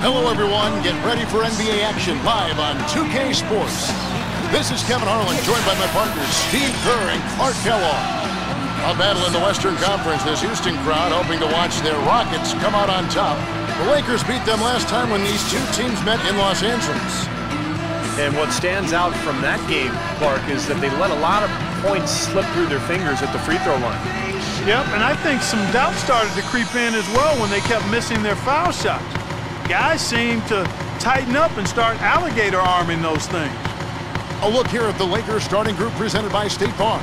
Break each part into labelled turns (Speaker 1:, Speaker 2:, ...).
Speaker 1: Hello, everyone. Get ready for NBA action live on 2K Sports. This is Kevin Harlan, joined by my partners Steve Kerr and Clark Kellogg. A battle in the Western Conference. This Houston crowd hoping to watch their Rockets come out on top. The Lakers beat them last time when these two teams met in Los Angeles.
Speaker 2: And what stands out from that game, Clark, is that they let a lot of points slip through their fingers at the free throw line.
Speaker 3: Yep, and I think some doubt started to creep in as well when they kept missing their foul shots. Guys seem to tighten up and start alligator arming those things.
Speaker 1: A look here at the Lakers starting group presented by State Farm.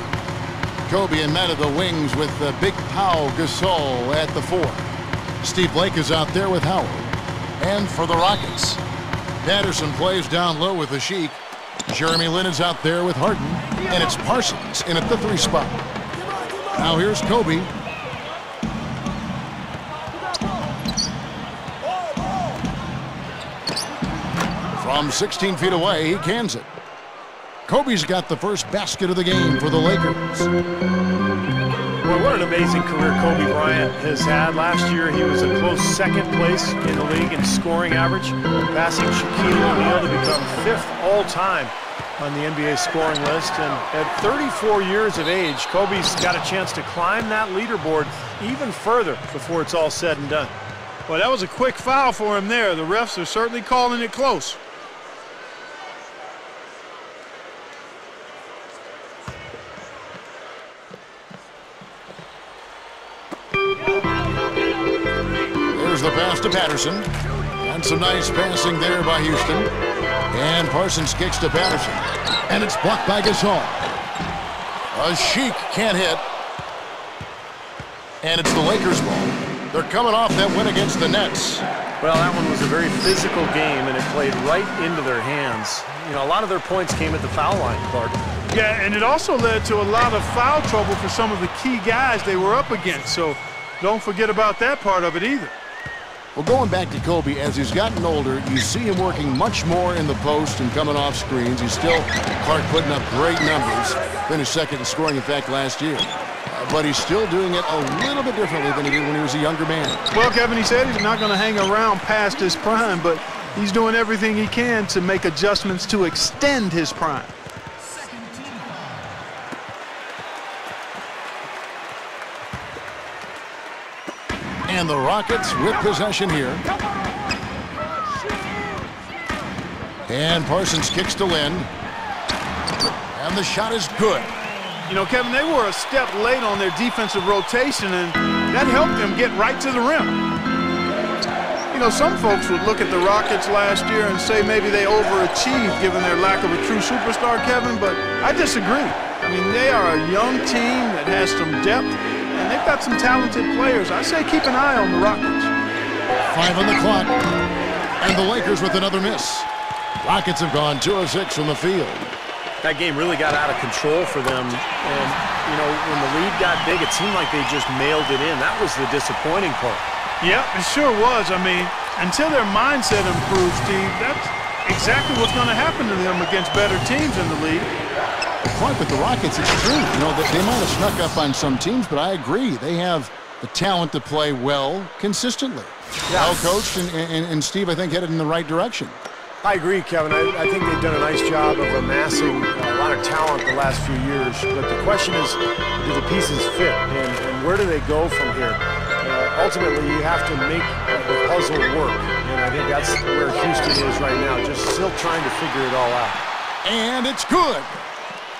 Speaker 1: Kobe and Matt at the wings with Big Pau Gasol at the 4. Steve Blake is out there with Howard. And for the Rockets, Patterson plays down low with Ashik. Jeremy Lin is out there with Harden. And it's Parsons in at the 3 spot. Now here's Kobe. From 16 feet away, he cans it. Kobe's got the first basket of the game for the Lakers.
Speaker 2: Well, what an amazing career Kobe Bryant has had. Last year, he was a close second place in the league in scoring average, passing Shaquille O'Neal to become 5th all-time on the NBA scoring list. And at 34 years of age, Kobe's got a chance to climb that leaderboard even further before it's all said and done.
Speaker 3: Well, that was a quick foul for him there. The refs are certainly calling it close.
Speaker 1: There's the pass to Patterson. And some nice passing there by Houston. And Parsons kicks to Patterson. And it's blocked by Gasol. Ashik can't hit. And it's the Lakers' ball. They're coming off that win against the Nets.
Speaker 2: Well, that one was a very physical game, and it played right into their hands. You know, a lot of their points came at the foul line, Clark.
Speaker 3: Yeah, and it also led to a lot of foul trouble for some of the key guys they were up against. So don't forget about that part of it either.
Speaker 1: Well, going back to Kobe, as he's gotten older, you see him working much more in the post and coming off screens. He's still, Clark, putting up great numbers. Finished second in scoring, in fact, last year. But he's still doing it a little bit differently than he did when he was a younger man.
Speaker 3: Well, Kevin, he said he's not going to hang around past his prime, but he's doing everything he can to make adjustments to extend his prime.
Speaker 1: And the Rockets with possession here. And Parsons kicks to Lin. And the shot is good.
Speaker 3: You know, Kevin, they were a step late on their defensive rotation, and that helped them get right to the rim. You know, some folks would look at the Rockets last year and say maybe they overachieved given their lack of a true superstar, Kevin, but I disagree. I mean, they are a young team that has some depth, and they've got some talented players. I say keep an eye on the Rockets.
Speaker 1: 5 on the clock. And the Lakers with another miss. Rockets have gone 2 of 6 from the field.
Speaker 2: That game really got out of control for them. And, you know, when the lead got big, it seemed like they just mailed it in. That was the disappointing part.
Speaker 3: Yeah, it sure was. I mean, until their mindset improves, Steve, that's exactly what's going to happen to them against better teams in the league.
Speaker 1: Clark, with the Rockets, it's true. You know, they might have snuck up on some teams, but I agree. They have the talent to play well consistently. Yeah. Well coached, and Steve, I think, headed in the right direction.
Speaker 2: I agree, Kevin. I think they've done a nice job of amassing a lot of talent the last few years. But the question is, do the pieces fit? And where do they go from here? Ultimately, you have to make the puzzle work. And I think that's where Houston is right now, just still trying to figure it all out.
Speaker 1: And it's good.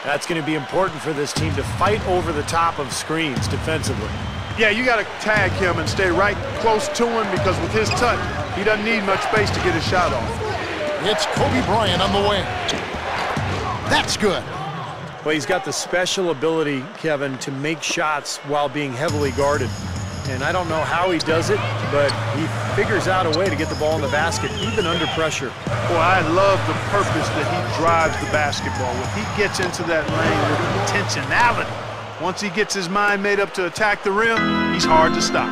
Speaker 2: That's going to be important for this team to fight over the top of screens defensively.
Speaker 3: Yeah, you got to tag him and stay right close to him because with his touch, he doesn't need much space to get his shot off.
Speaker 1: It's Kobe Bryant on the wing. That's good.
Speaker 2: Well, he's got the special ability, Kevin, to make shots while being heavily guarded. And I don't know how he does it, but he figures out a way to get the ball in the basket, even under pressure.
Speaker 3: Boy, I love the purpose that he drives the basketball with. He gets into that lane with intentionality. Once he gets his mind made up to attack the rim, he's hard to stop.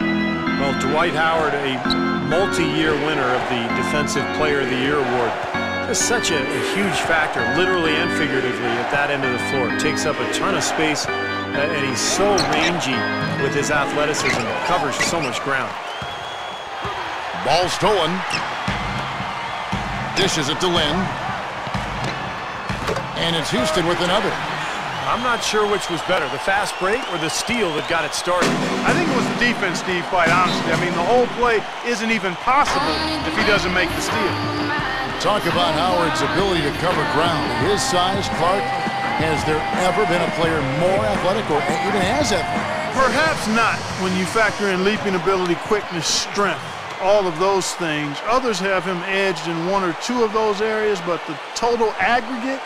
Speaker 2: Well, Dwight Howard, a multi-year winner of the Defensive Player of the Year award. Just such a huge factor, literally and figuratively, at that end of the floor. Takes up a ton of space, and he's so rangy with his athleticism. Covers so much ground.
Speaker 1: Ball stolen. Dishes it to Lynn. And it's Houston with another.
Speaker 2: I'm not sure which was better, the fast break or the steal that got it started.
Speaker 3: I think it was the defense, Steve, quite honestly. I mean, the whole play isn't even possible if he doesn't make the steal.
Speaker 1: Talk about Howard's ability to cover ground. His size, Clark, has there ever been a player more athletic or even as athletic?
Speaker 3: Perhaps not when you factor in leaping ability, quickness, strength, all of those things. Others have him edged in one or two of those areas, but the total aggregate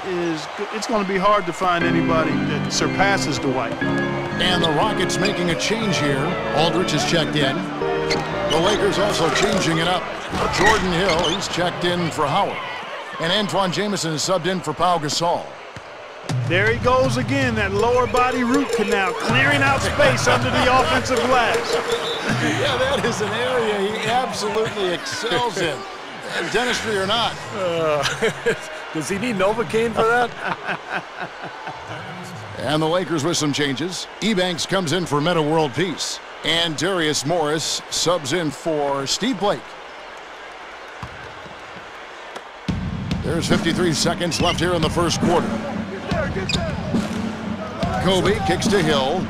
Speaker 3: it's going to be hard to find anybody that surpasses Dwight.
Speaker 1: And the Rockets making a change here. Aldridge has checked in. The Lakers also changing it up. Jordan Hill, he's checked in for Howard. And Antoine Jamison is subbed in for Pau Gasol.
Speaker 3: There he goes again, that lower body root canal, clearing out space under the offensive glass.
Speaker 1: Yeah, that is an area he absolutely excels in. Dentistry or not.
Speaker 2: Does he need Novocaine for that?
Speaker 1: And the Lakers with some changes. Ebanks comes in for Meta World Peace. And Darius Morris subs in for Steve Blake. There's 53 seconds left here in the first quarter. Kobe kicks to Hill.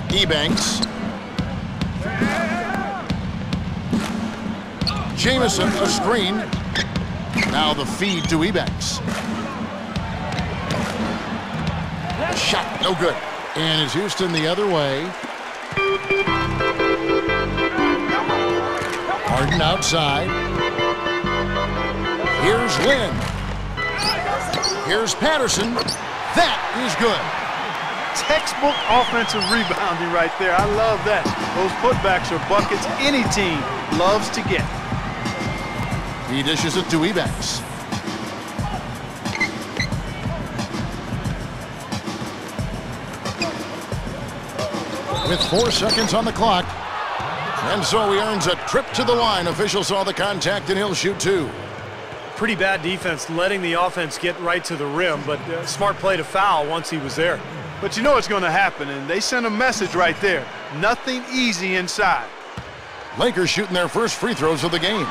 Speaker 1: Ebanks. Jamison, a screen. Now the feed to Ebanks. Shot, no good. And it's Houston the other way. Harden outside. Here's Lynn. Here's Patterson. That is good.
Speaker 3: Textbook offensive rebounding right there. I love that. Those putbacks are buckets any team loves to get.
Speaker 1: He dishes it to Ebanks. With 4 seconds on the clock. And so he earns a trip to the line. Officials saw the contact and he'll shoot two.
Speaker 2: Pretty bad defense letting the offense get right to the rim, but smart play to foul once he was there.
Speaker 3: But you know what's going to happen, and they sent a message right there. Nothing easy inside.
Speaker 1: Lakers shooting their first free throws of the game.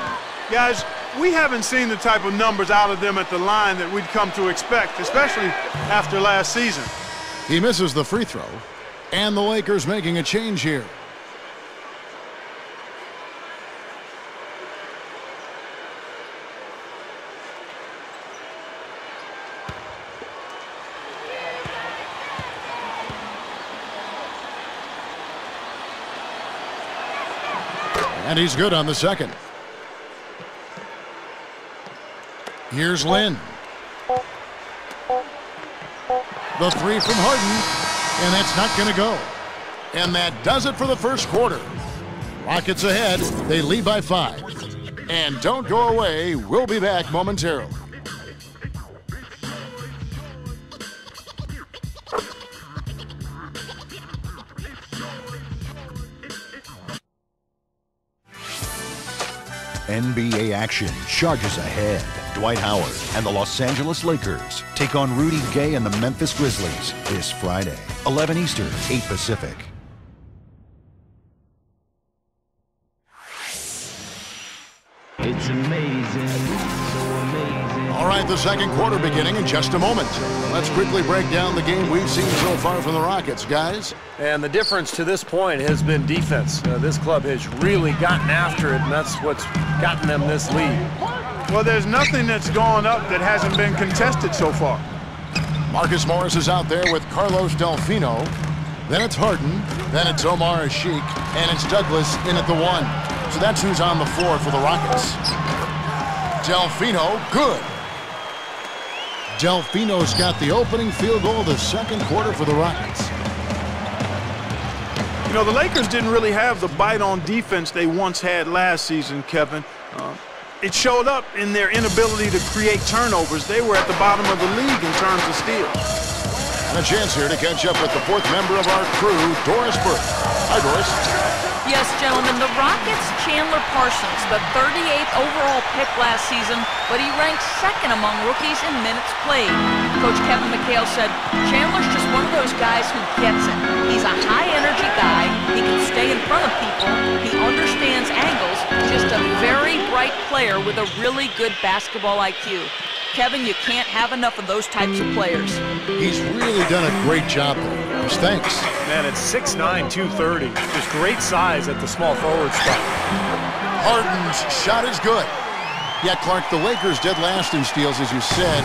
Speaker 3: Guys, we haven't seen the type of numbers out of them at the line that we'd come to expect, especially after last season.
Speaker 1: He misses the free throw, and the Lakers making a change here. And he's good on the second. Here's Lynn. The three from Harden, and that's not going to go. And that does it for the first quarter. Rockets ahead. They lead by 5. And don't go away. We'll be back momentarily.
Speaker 4: NBA action charges ahead. Dwight Howard and the Los Angeles Lakers take on Rudy Gay and the Memphis Grizzlies this Friday, 11 Eastern, 8 Pacific.
Speaker 5: It's amazing, so amazing.
Speaker 1: All right, the second quarter beginning in just a moment. Let's quickly break down the game we've seen so far from the Rockets, guys.
Speaker 2: And the difference to this point has been defense. This club has really gotten after it, and that's what's gotten them this lead.
Speaker 3: Well, there's nothing that's gone up that hasn't been contested so far.
Speaker 1: Marcus Morris is out there with Carlos Delfino. Then it's Harden. Then it's Omar Ashik. And it's Douglas in at the 1. So that's who's on the floor for the Rockets. Delfino, good. Delfino's got the opening field goal of the second quarter for the Rockets.
Speaker 3: You know, the Lakers didn't really have the bite on defense they once had last season, Kevin. It showed up in their inability to create turnovers. They were at the bottom of the league in terms of steals.
Speaker 1: And a chance here to catch up with the fourth member of our crew, Doris Burke. Hi, Doris.
Speaker 6: Yes, gentlemen, the Rockets' Chandler Parsons, the 38th overall pick last season, but he ranks second among rookies in minutes played. Coach Kevin McHale said, Chandler's just one of those guys who gets it. He's a high-energy guy. He can stay in front of people. He understands angles. Just a very bright player with a really good basketball IQ. Kevin, you can't have enough of those types of players. He's really done a great job there. Thanks.
Speaker 2: Man, it's 6'9", 230. Just great size at the small forward spot.
Speaker 1: Harden's shot is good. Yeah, Clark, the Lakers dead last in steals, as you said.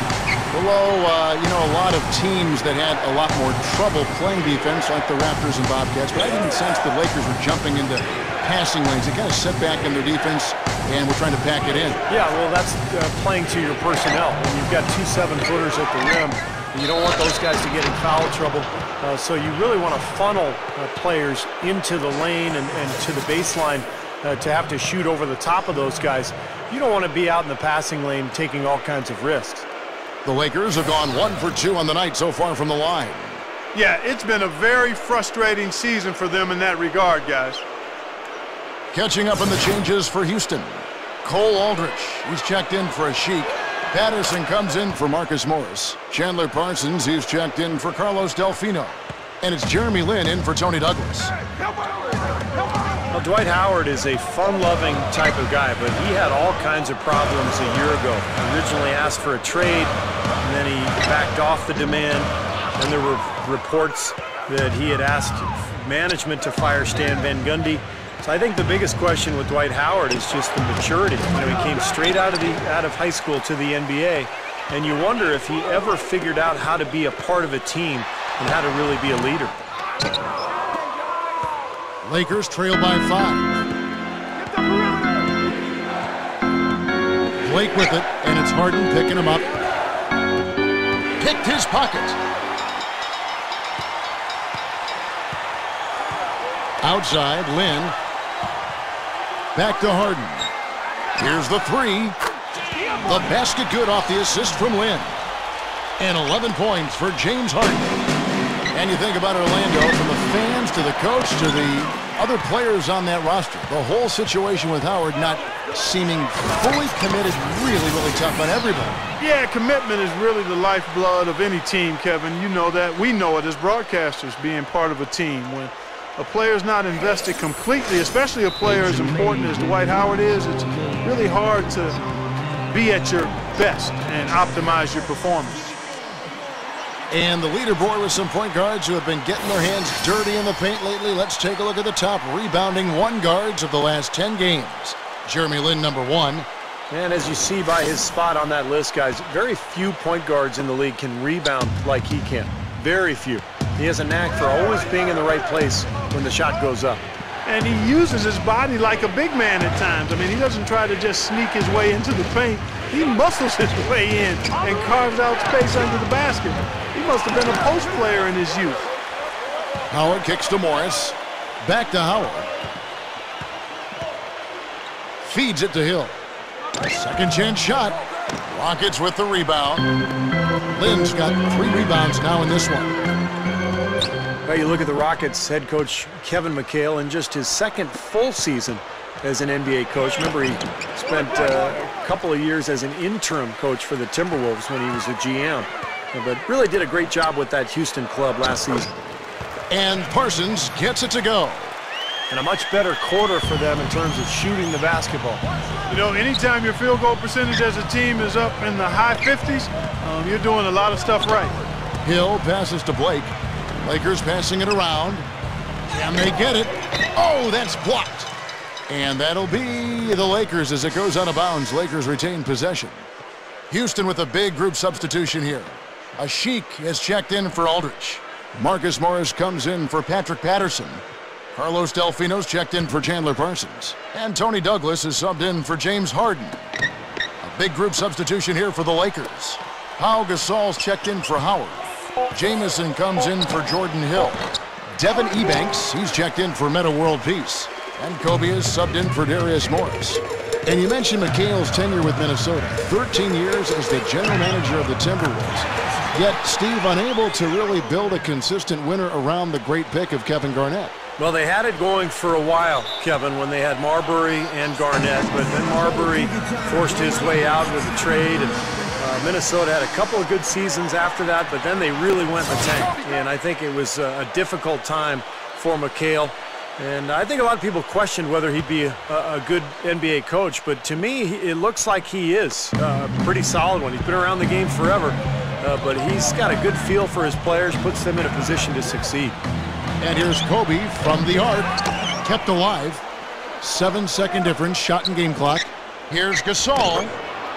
Speaker 1: Below, a lot of teams that had a lot more trouble playing defense, like the Raptors and Bobcats. But I didn't sense the Lakers were jumping into passing lanes. They kind of set back in their defense, and we're trying to pack it in.
Speaker 2: Yeah, well, that's playing to your personnel. When you've got 2 7-footers at the rim, you don't want those guys to get in foul trouble. So you really want to funnel players into the lane and to the baseline to have to shoot over the top of those guys. You don't want to be out in the passing lane taking all kinds of risks.
Speaker 1: The Lakers have gone 1 for 2 on the night so far from the line.
Speaker 3: Yeah, it's been a very frustrating season for them in that regard, guys.
Speaker 1: Catching up on the changes for Houston. Cole Aldrich, he's checked in for Ashik. Patterson comes in for Marcus Morris. Chandler Parsons, he's checked in for Carlos Delfino. And it's Jeremy Lin in for Tony Douglas.
Speaker 2: Well, Dwight Howard is a fun-loving type of guy, but he had all kinds of problems a year ago. He originally asked for a trade, and then he backed off the demand. And there were reports that he had asked management to fire Stan Van Gundy. So I think the biggest question with Dwight Howard is just the maturity. He came straight out of high school to the NBA, and you wonder if he ever figured out how to be a part of a team and how to really be a leader.
Speaker 1: Lakers trail by 5. Blake with it, and it's Harden picking him up. Picked his pocket. Outside, Lin. Back to Harden. Here's the 3. The basket good off the assist from Lin. And 11 points for James Harden. And you think about Orlando, from the fans to the coach to the other players on that roster. The whole situation with Howard not seeming fully committed, really, really tough on everybody.
Speaker 3: Yeah, commitment is really the lifeblood of any team, Kevin. You know that. We know it as broadcasters, being part of a team. When a player's not invested completely, especially a player as important as Dwight Howard is, it's really hard to be at your best and optimize your performance.
Speaker 1: And the leaderboard with some point guards who have been getting their hands dirty in the paint lately. Let's take a look at the top rebounding 1 guards of the last 10 games. Jeremy Lin, number 1.
Speaker 2: And as you see by his spot on that list, guys, very few point guards in the league can rebound like he can. Very few. He has a knack for always being in the right place when the shot goes up.
Speaker 3: And he uses his body like a big man at times. I mean, he doesn't try to just sneak his way into the paint. He muscles his way in and carves out space under the basket. He must have been a post player in his youth.
Speaker 1: Howard kicks to Morris. Back to Howard. Feeds it to Hill. Second chance shot. Rockets with the rebound. Lin's got 3 rebounds now in this one.
Speaker 2: Well, you look at the Rockets head coach Kevin McHale in just his second full season as an NBA coach. Remember, he spent a couple of years as an interim coach for the Timberwolves when he was a GM. But really did a great job with that Houston club last season.
Speaker 1: And Parsons gets it to go.
Speaker 2: And a much better quarter for them in terms of shooting the basketball.
Speaker 3: You know, anytime your field goal percentage as a team is up in the high 50s, you're doing a lot of stuff right.
Speaker 1: Hill passes to Blake. Lakers passing it around. Can they get it? Oh, that's blocked. And that'll be the Lakers as it goes out of bounds. Lakers retain possession. Houston with a big group substitution here. Ashik has checked in for Aldrich. Marcus Morris comes in for Patrick Patterson. Carlos Delfino's checked in for Chandler Parsons. And Tony Douglas is subbed in for James Harden. A big group substitution here for the Lakers. Pau Gasol's checked in for Howard. Jamison comes in for Jordan Hill. Devin Ebanks, he's checked in for Meta World Peace. And Kobe is subbed in for Darius Morris. And you mentioned McHale's tenure with Minnesota. 13 years as the general manager of the Timberwolves. Yet Steve unable to really build a consistent winner around the great pick of Kevin Garnett.
Speaker 2: Well, they had it going for a while, Kevin, when they had Marbury and Garnett, but then Marbury forced his way out with the trade, and Minnesota had a couple of good seasons after that, but then they really went in the tank, and I think it was a difficult time for McHale. And I think a lot of people questioned whether he'd be a good NBA coach, but to me, it looks like he is a pretty solid one. He's been around the game forever, but he's got a good feel for his players, puts them in a position to succeed.
Speaker 1: And here's Kobe from the arc, kept alive. 7-second difference, shot and game clock. Here's Gasol,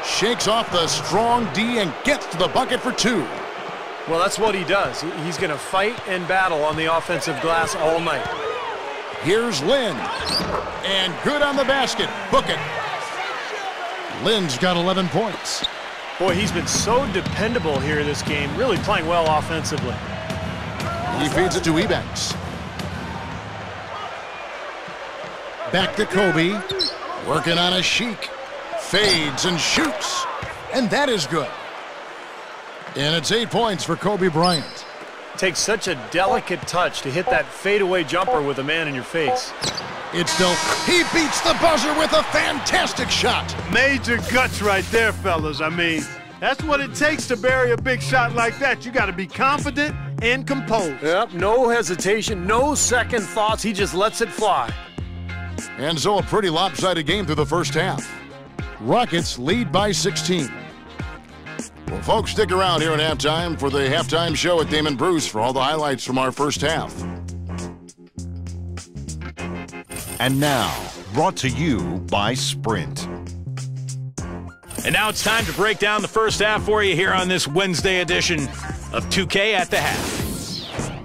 Speaker 1: shakes off the strong D and gets to the bucket for 2.
Speaker 2: Well, that's what he does. He's going to fight and battle on the offensive glass all night.
Speaker 1: Here's Lynn, and good on the basket. Book it. Lynn's got 11 points.
Speaker 2: Boy, he's been so dependable here in this game, really playing well offensively.
Speaker 1: He feeds it to Ebanks. Back to Kobe, working on a Sheik. Fades and shoots, and that is good. And it's 8 points for Kobe Bryant.
Speaker 2: Takes such a delicate touch to hit that fadeaway jumper with a man in your face.
Speaker 1: It's still, he beats the buzzer with a fantastic shot.
Speaker 3: Major guts right there, fellas. I mean, that's what it takes to bury a big shot like that. You got to be confident and composed.
Speaker 2: Yep, no hesitation, no second thoughts. He just lets it fly.
Speaker 1: And so a pretty lopsided game through the first half. Rockets lead by 16. Well, folks, stick around here at halftime for the halftime show at Damon Bruce for all the highlights from our first half.
Speaker 4: And now, brought to you by Sprint.
Speaker 7: And now it's time to break down the first half for you here on this Wednesday edition of 2K at the Half.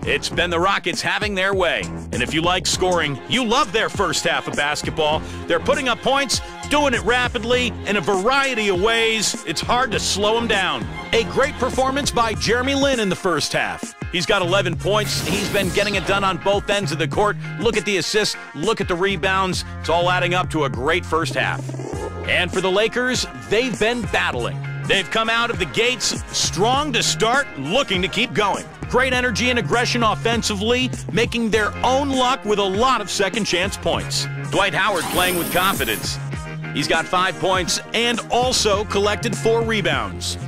Speaker 7: It's been the Rockets having their way. And if you like scoring, you love their first half of basketball. They're putting up points, doing it rapidly in a variety of ways. It's hard to slow them down. A great performance by Jeremy Lin in the first half. He's got 11 points. He's been getting it done on both ends of the court. Look at the assists, look at the rebounds. It's all adding up to a great first half. And for the Lakers, they've been battling. They've come out of the gates strong to start, looking to keep going. Great energy and aggression offensively, making their own luck with a lot of second-chance points. Dwight Howard playing with confidence. He's got 5 points and also collected 4 rebounds.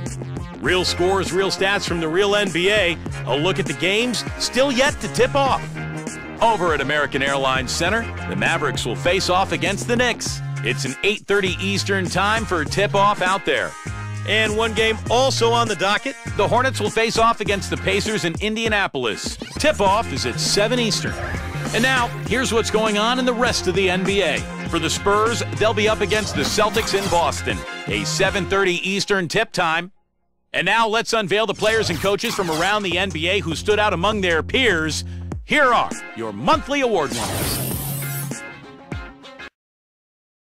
Speaker 7: Real scores, real stats from the real NBA. A look at the games still yet to tip off. Over at American Airlines Center, the Mavericks will face off against the Knicks. It's an 8:30 Eastern time for tip-off out there. And one game also on the docket, the Hornets will face off against the Pacers in Indianapolis. Tip-off is at 7 Eastern. And now, here's what's going on in the rest of the NBA. For the Spurs, they'll be up against the Celtics in Boston. A 7:30 Eastern tip time. And now let's unveil the players and coaches from around the NBA who stood out among their peers. Here are your monthly award winners.